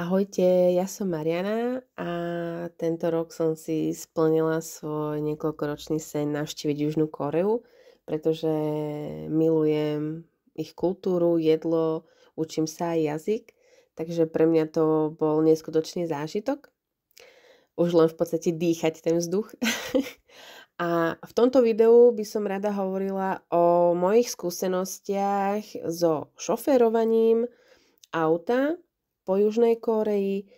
Ahojte, ja som Mariana a tento rok som si splnila svoj niekoľkoročný sen navštíviť Južnú Koreu, pretože milujem ich kultúru, jedlo, učím sa aj jazyk, takže pre mňa to bol neskutočný zážitok. Už len v podstate dýchať ten vzduch. A v tomto videu by som rada hovorila o mojich skúsenostiach so šoférovaním auta po Južnej Kórei.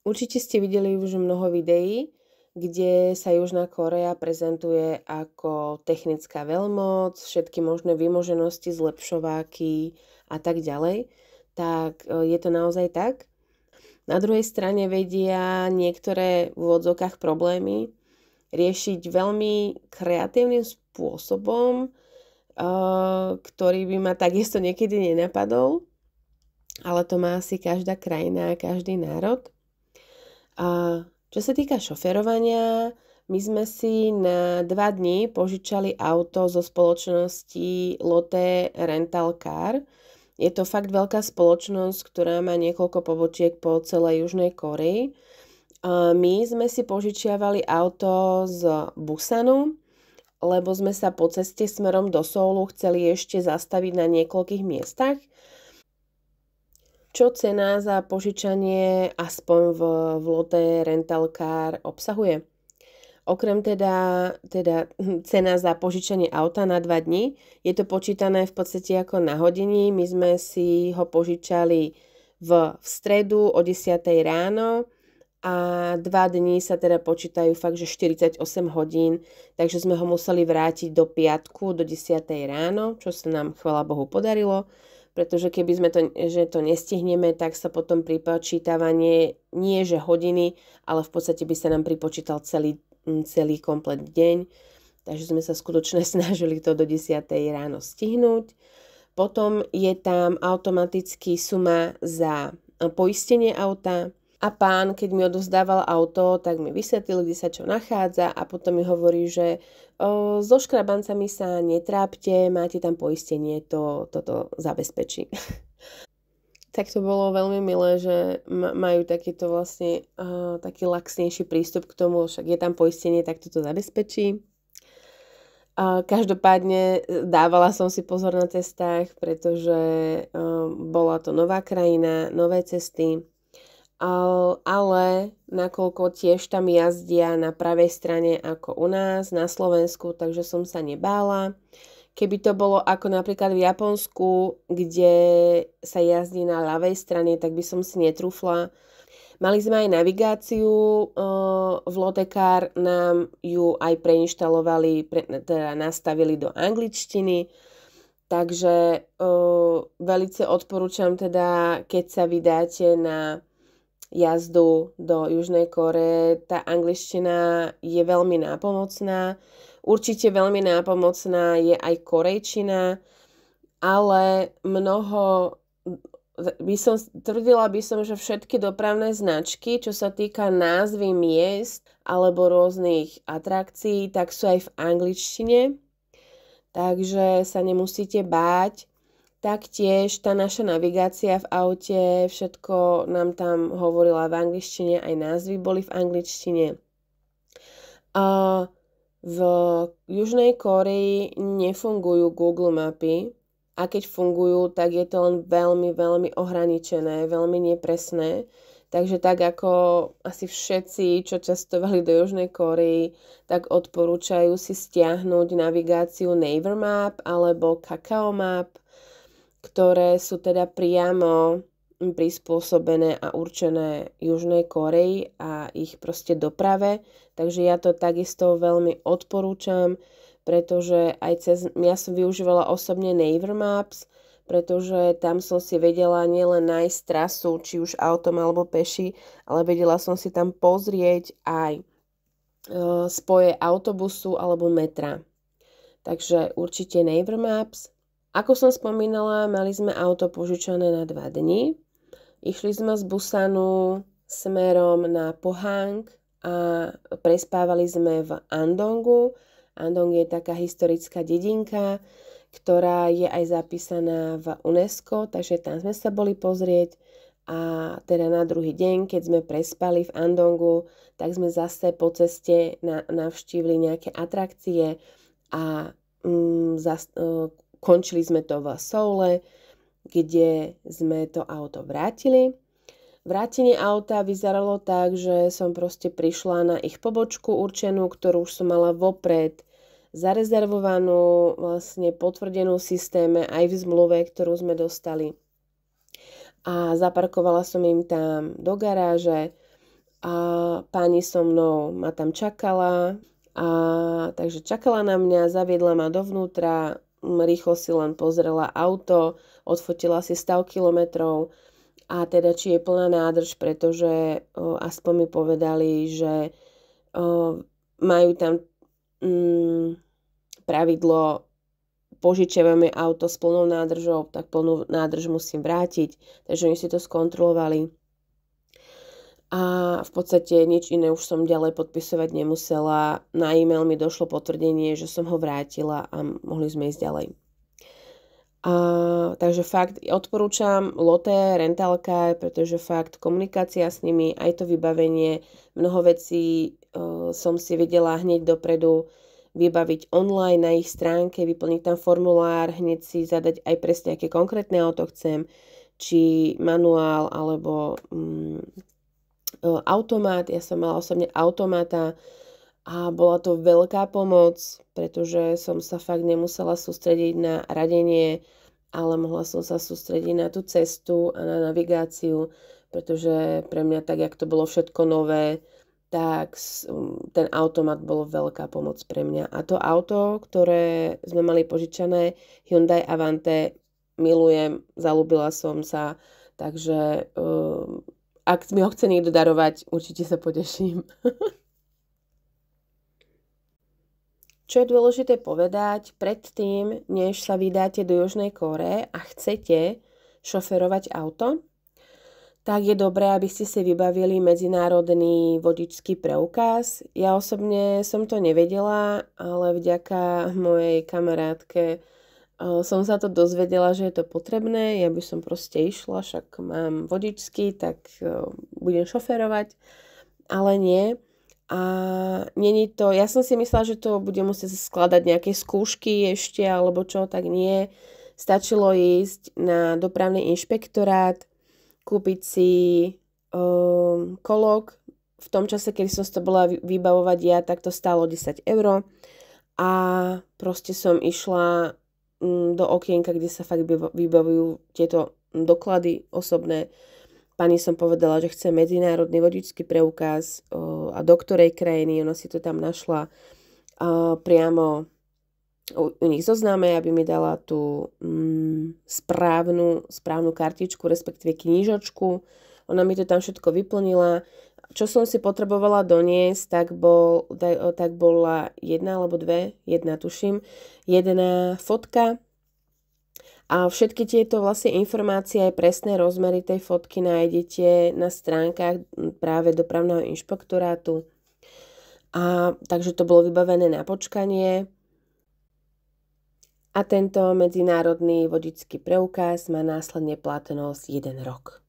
Určite ste videli už mnoho videí, kde sa Južná Kórea prezentuje ako technická veľmoc, všetky možné vymoženosti, zlepšováky a tak ďalej. Tak je to naozaj tak? Na druhej strane vedia niektoré v úvodzovkách problémy riešiť veľmi kreatívnym spôsobom, ktorý by ma takisto niekedy nenapadol, ale to má asi každá krajina a každý národ. A čo sa týka šoferovania, my sme si na 2 dní požičali auto zo spoločnosti Lotte Rental Car. Je to fakt veľká spoločnosť, ktorá má niekoľko pobočiek po celej Južnej Kórei. My sme si požičiavali auto z Busanu, lebo sme sa po ceste smerom do Soulu chceli ešte zastaviť na niekoľkých miestach. Čo cena za požičanie aspoň v Lotte Rental Car obsahuje? Okrem teda cena za požičanie auta na 2 dní, je to počítané v podstate ako na hodiny. My sme si ho požičali v stredu o 10 ráno a 2 dní sa teda počítajú fakt, že 48 hodín, takže sme ho museli vrátiť do piatku do 10 ráno, čo sa nám chvála Bohu podarilo, pretože keby sme to nestihneme, tak sa potom pripočítavanie nie že hodiny, ale v podstate by sa nám pripočítal celý komplet deň, takže sme sa skutočne snažili to do 10 ráno stihnúť. Potom je tam automaticky suma za poistenie auta a pán, keď mi odovzdával auto, tak mi vysvetlil, kde sa čo nachádza a potom mi hovorí, že so škrabancami sa netrápte, máte tam poistenie, toto zabezpečí. Tak to bolo veľmi milé, že majú takýto vlastne taký laxnejší prístup k tomu, však je tam poistenie, tak toto zabezpečí. Každopádne dávala som si pozor na cestách, pretože bola to nová krajina, nové cesty, ale nakoľko tiež tam jazdia na pravej strane ako u nás na Slovensku, takže som sa nebála. Keby to bolo ako napríklad v Japonsku, kde sa jazdí na ľavej strane, tak by som si netrúfla. Mali sme aj navigáciu v Lotte Car, nám ju aj preinštalovali, teda nastavili do angličtiny. Takže veľmi odporúčam teda, keď sa vydáte na jazdu do Južnej Kórey, tá angličtina je veľmi nápomocná. Určite veľmi nápomocná je aj korejčina, ale tvrdila by som, že všetky dopravné značky, čo sa týka názvy miest alebo rôznych atrakcií, tak sú aj v angličtine, takže sa nemusíte báť. Taktiež tá naša navigácia v aute, všetko nám tam hovorila v angličtine, aj názvy boli v angličtine. V Južnej Kórei nefungujú Google mapy a keď fungujú, tak je to len veľmi, veľmi ohraničené, veľmi nepresné. Takže tak ako asi všetci, čo cestovali do Južnej Kórei, tak odporúčajú si stiahnuť navigáciu Naver Map alebo Kakao Map, ktoré sú teda priamo prispôsobené a určené Južnej Kórei a ich proste doprave. Takže ja to takisto veľmi odporúčam, pretože ja som využívala osobne Naver Maps, pretože tam som si vedela nielen nájsť trasu, či už autom alebo peši, ale vedela som si tam pozrieť aj spoje autobusu alebo metra. Takže určite Naver Maps. Ako som spomínala, mali sme auto požičané na 2 dni. Išli sme z Busanu smerom na Pohang a prespávali sme v Andongu. Andong je taká historická dedinka, ktorá je aj zapísaná v UNESCO, takže tam sme sa boli pozrieť A teda na druhý deň, keď sme prespali v Andongu, tak sme zase po ceste navštívili nejaké atrakcie a končili sme to v Soule, kde sme to auto vrátili. Vrátenie auta vyzeralo tak, že som proste prišla na ich pobočku určenú, ktorú už som mala vopred zarezervovanú, vlastne potvrdenú v systéme aj v zmluve, ktorú sme dostali. A zaparkovala som im tam do garáže a pani so mnou ma tam čakala. Takže čakala na mňa, zaviedla ma dovnútra, rýchlo si len pozrela auto, odfotila si stav kilometrov a teda či je plná nádrž, pretože aspoň mi povedali, že majú tam pravidlo: požičiavame auto s plnou nádržou, tak plnú nádrž musím vrátiť. Takže oni si to skontrolovali. A v podstate nič iné už som ďalej podpisovať nemusela. Na e-mail mi došlo potvrdenie, že som ho vrátila a mohli sme ísť ďalej. Takže fakt odporúčam Lotte Rental Car, pretože fakt komunikácia s nimi, aj to vybavenie, mnoho vecí som si vedela hneď dopredu vybaviť online na ich stránke, vyplniť tam formulár, hneď si zadať aj presne, aké konkrétne auto chcem, či manuál alebo automat. Ja som mala osobne automata a bola to veľká pomoc, pretože som sa fakt nemusela sústrediť na radenie, ale mohla som sa sústrediť na tú cestu a na navigáciu, pretože pre mňa tak, jak to bolo všetko nové, tak ten automat bol veľká pomoc pre mňa. A to auto, ktoré sme mali požičané, Hyundai Avante, milujem, zalúbila som sa, takže ak mi ho chce niekto darovať, určite sa poteším. Čo je dôležité povedať, predtým, než sa vydáte do Južnej Kórey a chcete šoferovať auto, tak je dobré, aby ste si vybavili medzinárodný vodičský preukaz. Ja osobne som to nevedela, ale vďaka mojej kamarátke som sa to dozvedela, že je to potrebné. Ja by som proste išla, však mám vodičský, tak budem šoferovať, ale nie. A není to, ja som si myslela, že to bude musieť skladať nejaké skúšky ešte, alebo čo, tak nie. Stačilo ísť na dopravný inšpektorát, kúpiť si kolok. V tom čase, keď som si to bola vybavovať ja, tak to stálo 10 €. A proste som išla do okienka, kde sa fakt vybavujú tieto doklady osobné. Pani som povedala, že chce medzinárodný vodičský preukaz a do ktorej krajiny. Ona si to tam našla priamo u nich zoznáme, aby mi dala tú správnu kartičku, respektíve knížočku. Ona mi to tam všetko vyplnila. Čo som si potrebovala doniesť, tak bola jedna fotka. A všetky tieto vlastne informácie, aj presné rozmery tej fotky nájdete na stránkach práve dopravného inšpektorátu. Takže to bolo vybavené na počkanie. A tento medzinárodný vodičský preukaz má následne platnosť 1 rok.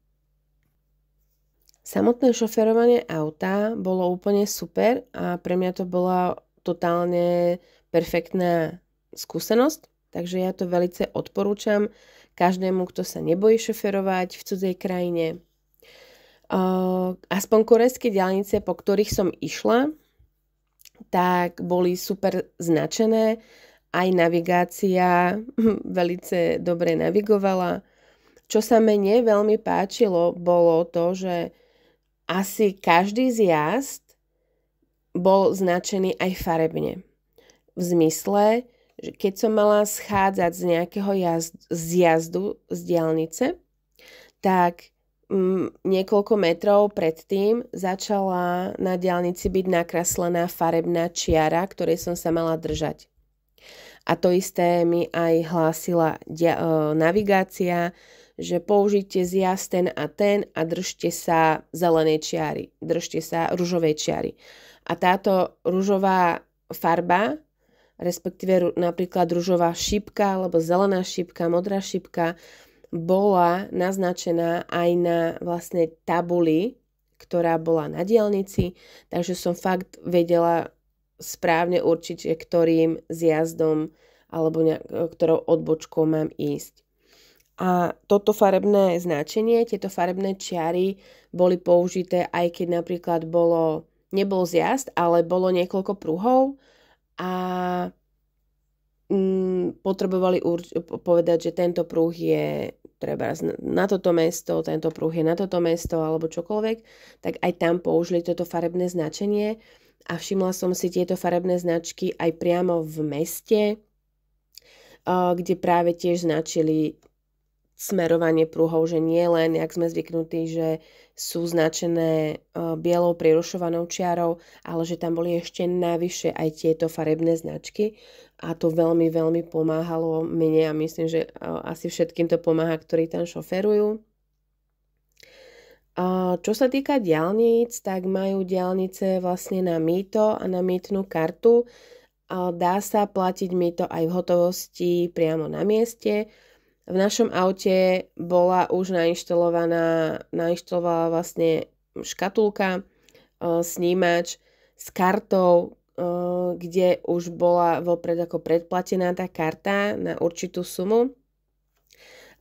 Samotné šoferovanie auta bolo úplne super a pre mňa to bola totálne perfektná skúsenosť, takže ja to veľmi odporúčam každému, kto sa nebojí šoferovať v cudzej krajine. Aspoň korejské diaľnice, po ktorých som išla, tak boli super značené. Aj navigácia veľmi dobre navigovala. Čo sa mne veľmi páčilo, bolo to, že asi každý zjazd bol značený aj farebne. V zmysle, že keď som mala schádzať z nejakého zjazdu z diaľnice, tak niekoľko metrov predtým začala na diaľnici byť nakreslená farebná čiara, ktorej som sa mala držať. A to isté mi aj hlásila navigácia, že použite zjazd ten a držte sa zelenej čiary, držte sa ružovej čiary. A táto ružová farba, respektíve napríklad ružová šipka, alebo zelená šipka, modrá šipka, bola naznačená aj na vlastne tabuli, ktorá bola na diaľnici, takže som fakt vedela správne určiť, že ktorým zjazdom alebo ktorou odbočkou mám ísť. A toto farebné značenie, tieto farebné čiary boli použité aj keď napríklad nebol zjazd, ale bolo niekoľko pruhov a potrebovali povedať, že tento pruh je treba na toto mesto, tento pruh je na toto mesto alebo čokoľvek, tak aj tam použili toto farebné značenie a všimla som si tieto farebné značky aj priamo v meste, kde práve tiež značili smerovanie pruhov, že nie len, jak sme zvyknutí, že sú značené bielou prirušovanou čiarou, ale že tam boli ešte navyše aj tieto farebné značky a to veľmi, veľmi pomáhalo mne a myslím, že asi všetkým to pomáha, ktorí tam šoferujú. Čo sa týka diaľnic, tak majú diaľnice vlastne na mýto a na mýtnu kartu. Dá sa platiť mýto aj v hotovosti priamo na mieste. V našom aute bola už nainštalovala vlastne škatulka, snímač s kartou, kde už bola vopred ako predplatená tá karta na určitú sumu.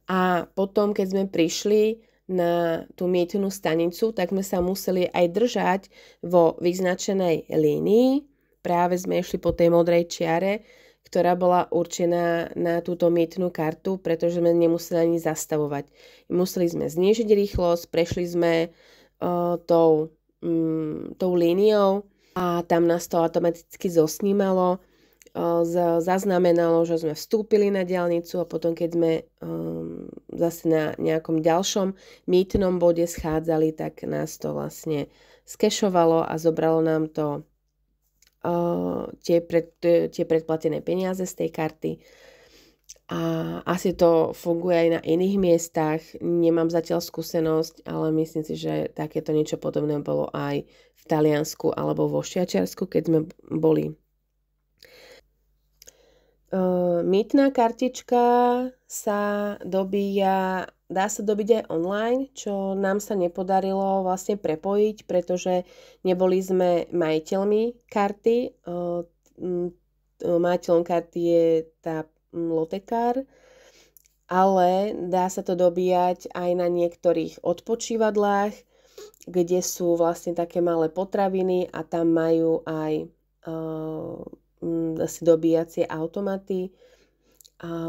A potom, keď sme prišli na tú mýtnu stanicu, tak sme sa museli aj držať vo vyznačenej línii. Práve sme išli po tej modrej čiare, ktorá bola určená na túto mýtnu kartu, pretože sme nemuseli ani zastavovať. Museli sme znížiť rýchlosť, prešli sme tou líniou a tam nás to automaticky zosnímalo, zaznamenalo, že sme vstúpili na diaľnicu a potom, keď sme zase na nejakom ďalšom mýtnom bode schádzali, tak nás to vlastne skešovalo a zobralo nám to tie predplatené peniaze z tej karty. A asi to funguje aj na iných miestach. Nemám zatiaľ skúsenosť, ale myslím si, že takéto niečo podobné bolo aj v Taliansku alebo vo Švajčiarsku, keď sme boli. Mýtna kartička dá sa dobiť aj online, čo nám sa nepodarilo vlastne prepojiť, pretože neboli sme majiteľmi karty. Majiteľom karty je tá Lotekár, ale dá sa to dobíjať aj na niektorých odpočívadlách, kde sú vlastne také malé potraviny a tam majú aj asi dobíjacie automaty,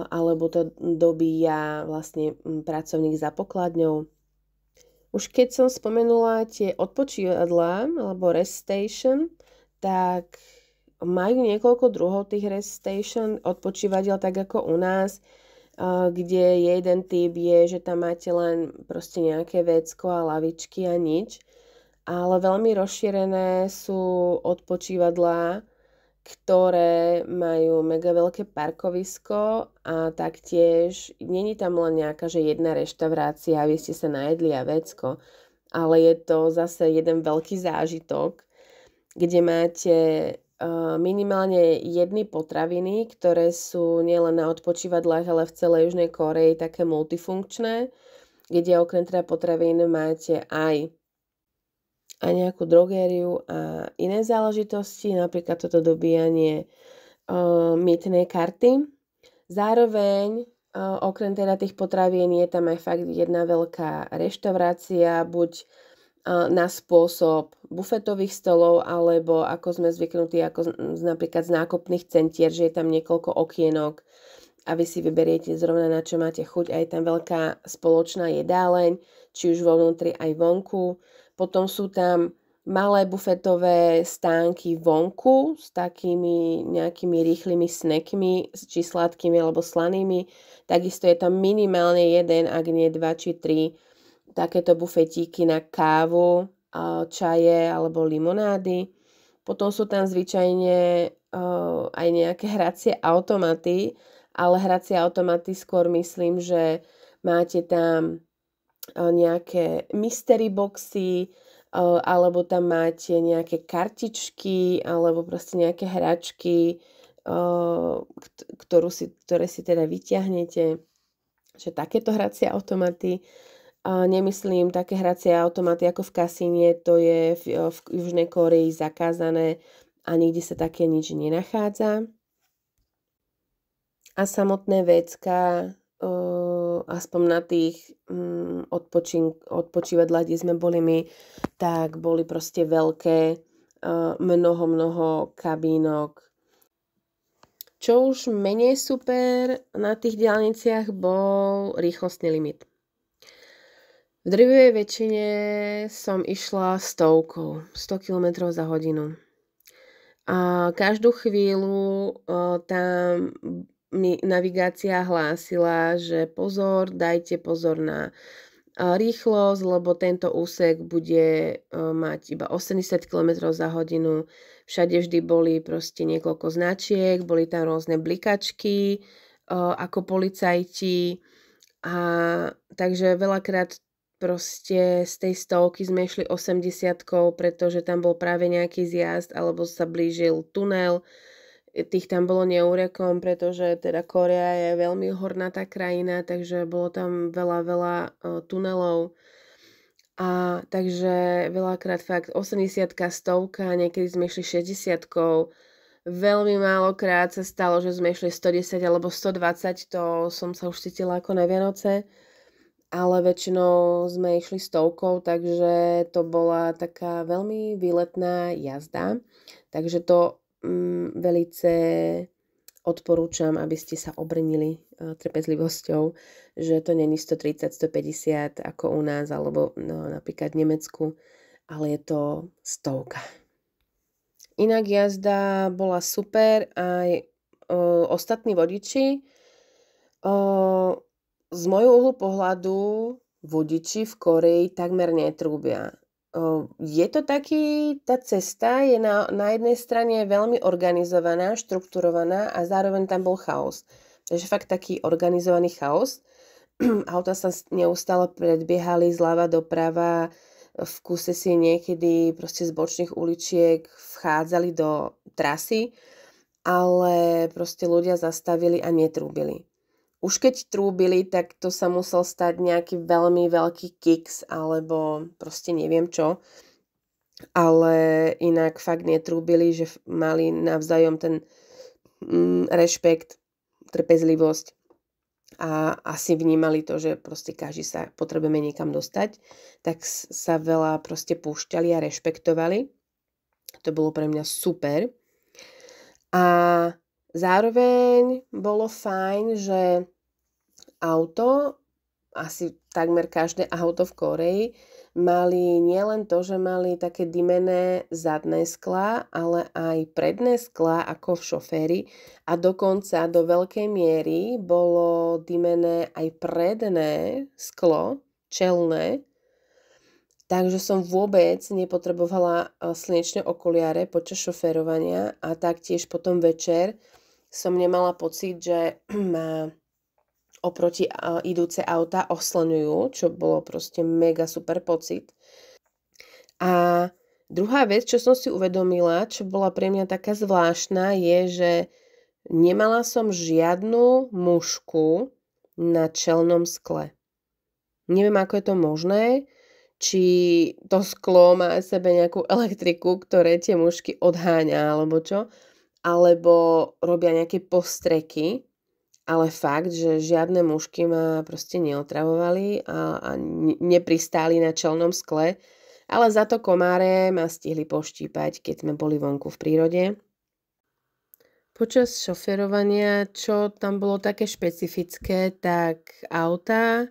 alebo to dobíja vlastne pracovník za pokladňou. Už keď som spomenula tie odpočívadlá alebo rest station, tak majú niekoľko druhov tých rest station, odpočívadiel tak ako u nás, kde jeden typ je, že tam máte len proste nejaké vecko a lavičky a nič, ale veľmi rozšírené sú odpočívadlá, ktoré majú mega veľké parkovisko a taktiež není tam len nejaká, že jedna reštaurácia, aby ste sa najedli a vecko, ale je to zase jeden veľký zážitok, kde máte minimálne jedny potraviny, ktoré sú nielen na odpočívadlách, ale v celej Južnej Kórei také multifunkčné, kde okrem teda potravín máte aj nejakú drogériu a iné záležitosti, napríklad toto dobíjanie mýtnej karty. Zároveň, okrem teda tých potravín, je tam aj fakt jedna veľká reštaurácia, buď na spôsob bufetových stolov, alebo ako sme zvyknutí, ako napríklad z nákupných centier, že je tam niekoľko okienok a vy si vyberiete zrovna na čo máte chuť a je tam veľká spoločná jedáleň, či už vo vnútri aj vonku. Potom sú tam malé bufetové stánky vonku s takými nejakými rýchlymi snackmi, či sladkými alebo slanými. Takisto je tam minimálne jeden, ak nie 2 či 3 takéto bufetíky na kávu, čaje alebo limonády. Potom sú tam zvyčajne aj nejaké hracie automaty, ale hracie automaty skôr myslím, že máte tam nejaké mystery boxy, alebo tam máte nejaké kartičky, alebo proste nejaké hračky, ktoré si teda vyťahnete. že takéto hracie automaty, nemyslím také hracie automaty ako v kasíne, to je v Južnej Kórei zakázané a nikde sa také nič nenachádza. A samotné vecká, aspoň na tých odpočívadlách, kde sme boli my, tak boli proste veľké, mnoho kabínok. Čo už menej super na tých diaľniciach bol rýchlostný limit. V drvivej väčšine som išla 100 km za hodinu. A každú chvíľu tam mi navigácia hlásila, že pozor, dajte pozor na rýchlosť, lebo tento úsek bude mať iba 80 km za hodinu. Všade vždy boli proste niekoľko značiek, boli tam rôzne blikačky ako policajti. A takže veľakrát proste z tej 100 sme išli 80, pretože tam bol práve nejaký zjazd alebo sa blížil tunel. Tých tam bolo neúrekom, pretože teda Kórea je veľmi hornatá krajina, takže bolo tam veľa tunelov. A takže veľakrát fakt 80, 100, niekedy sme išli 60. Veľmi málokrát sa stalo, že sme išli 110 alebo 120, to som sa už cítila ako na Vianoce. Ale väčšinou sme išli 100, takže to bola taká veľmi výletná jazda. Takže to velice odporúčam, aby ste sa obrnili trpezlivosťou, že to není 130, 150 ako u nás, alebo napríklad v Nemecku, ale je to 100. Inak jazda bola super, aj ostatní vodiči. Z môjho uhlu pohľadu vodiči v Kórei takmer netrúbia. Je to taký, tá cesta je na jednej strane veľmi organizovaná, štrukturovaná a zároveň tam bol chaos. Takže fakt taký organizovaný chaos. Auta sa neustále predbiehali zľava doprava, v kuse si niekedy proste z bočných uličiek vchádzali do trasy, ale proste ľudia zastavili a netrúbili. Už keď trúbili, tak to sa musel stať nejaký veľmi veľký kiks, alebo proste neviem čo. Ale inak fakt netrúbili, že mali navzájom ten rešpekt, trpezlivosť a asi vnímali to, že proste každý sa potrebujeme niekam dostať, tak sa veľa proste púšťali a rešpektovali. To bolo pre mňa super. A zároveň bolo fajn, že auto, asi takmer každé auto v Kórei, mali nielen to, že mali také dimené zadné sklá, ale aj predné sklá ako v šoféri a dokonca do veľkej miery bolo dimené aj predné sklo, čelné, takže som vôbec nepotrebovala slnečné okuliare počas šoférovania a taktiež potom večer som nemala pocit, že ma oproti idúce auta osloňujú, čo bolo proste mega super pocit. A druhá vec, čo som si uvedomila, čo bola pre mňa taká zvláštna, je, že nemala som žiadnu mušku na čelnom skle. Neviem, ako je to možné, či to sklo má sebe nejakú elektriku, ktoré tie mušky odháňa, alebo čo, alebo robia nejaké postreky, ale fakt, že žiadne mušky ma proste neotravovali a nepristáli na čelnom skle, ale za to komáre ma stihli poštípať, keď sme boli vonku v prírode. Počas šoferovania, čo tam bolo také špecifické, tak autá,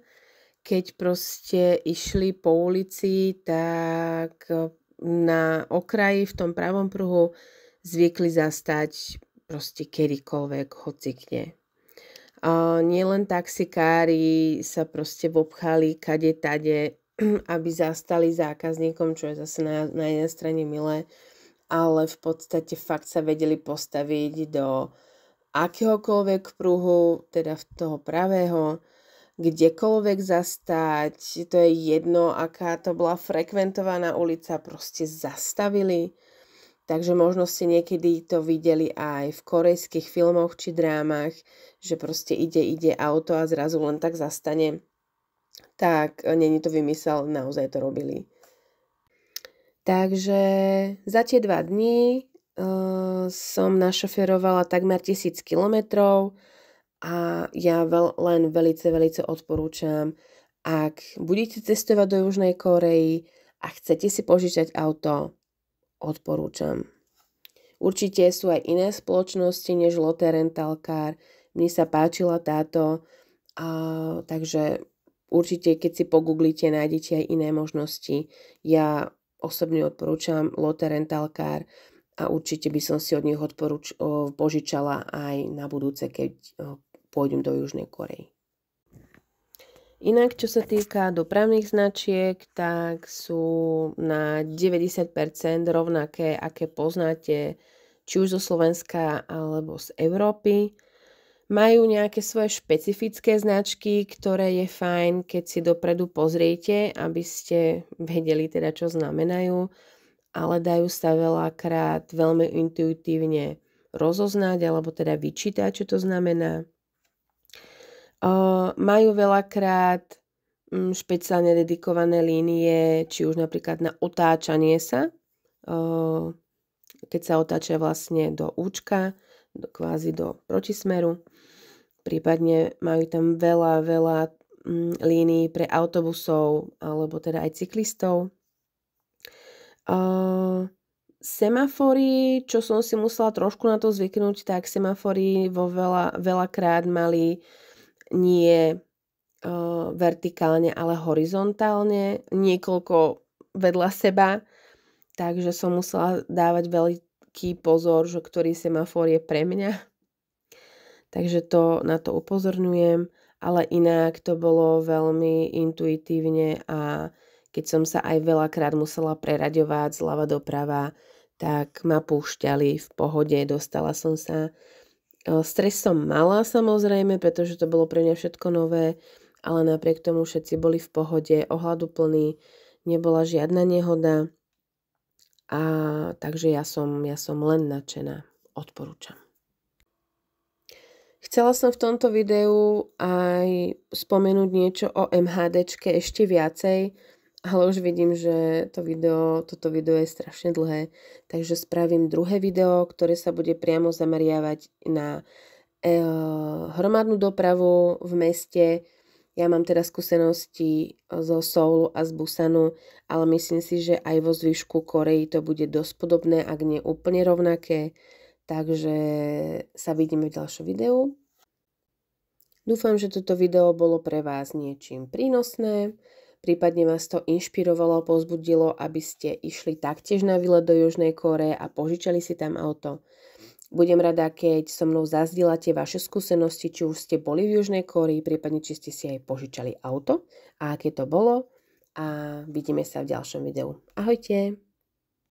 keď proste išli po ulici, tak na okraji v tom pravom pruhu zvykli zastať proste kedykoľvek, hocikde. Nielen taxikári sa proste vopchali kade tade, aby zastali zákazníkom, čo je zase na jednej strane milé, ale v podstate fakt sa vedeli postaviť do akéhokoľvek pruhu, teda v toho pravého, kdekoľvek zastať, to je jedno, aká to bola frekventovaná ulica, proste zastavili. Takže možno ste niekedy to videli aj v korejských filmoch či drámach, že proste ide auto a zrazu len tak zastane. Tak není to vymysel, naozaj to robili. Takže za tie 2 dní som našoferovala takmer 1000 kilometrov a ja len velice odporúčam, ak budete cestovať do Južnej Kórey a chcete si požičať auto, odporúčam. Určite sú aj iné spoločnosti než Lotte Rental Car. Mne sa páčila táto, takže určite keď si pogooglite, nájdete aj iné možnosti. Ja osobne odporúčam Lotte Rental Car a určite by som si od nich požičala aj na budúce, keď pôjdem do Južnej Korei. Inak, čo sa týka dopravných značiek, tak sú na 90% rovnaké, aké poznáte či už zo Slovenska alebo z Európy. Majú nejaké svoje špecifické značky, ktoré je fajn, keď si dopredu pozriete, aby ste vedeli teda, čo znamenajú, ale dajú sa veľakrát veľmi intuitívne rozoznať alebo teda vyčítať, čo to znamená. Majú veľakrát špeciálne dedikované línie, či už napríklad na otáčanie sa, keď sa otáča vlastne do účka, kvázi do protismeru. Prípadne majú tam veľa línií pre autobusov alebo teda aj cyklistov. Semafory, čo som si musela trošku na to zvyknúť, tak semafory veľakrát mali nie vertikálne, ale horizontálne, niekoľko vedľa seba, takže som musela dávať veľký pozor, že ktorý semafor je pre mňa. Takže na to upozorňujem, ale inak to bolo veľmi intuitívne a keď som sa aj veľakrát musela preraďovať zľava doprava, tak ma púšťali v pohode, dostala som sa. Stres som mala samozrejme, pretože to bolo pre mňa všetko nové, ale napriek tomu všetci boli v pohode, ohľaduplní, nebola žiadna nehoda a takže ja som len nadšená, odporúčam. Chcela som v tomto videu aj spomenúť niečo o MHDčke ešte viacej, ale už vidím, že toto video je strašne dlhé, takže spravím druhé video, ktoré sa bude priamo zameriavať na hromadnú dopravu v meste. Ja mám teda skúsenosti zo Soulu a z Busanu, ale myslím si, že aj vo zvyšku Korei to bude dosť podobné, ak nie úplne rovnaké. Takže sa vidíme v ďalšom videu. Dúfam, že toto video bolo pre vás niečím prínosné. Prípadne vás to inšpirovalo, povzbudilo, aby ste išli taktiež na výlet do Južnej Kórey a požičali si tam auto. Budem rada, keď so mnou zazdielate vaše skúsenosti, či už ste boli v Južnej Kórei, prípadne či ste si aj požičali auto a aké to bolo. A vidíme sa v ďalšom videu. Ahojte!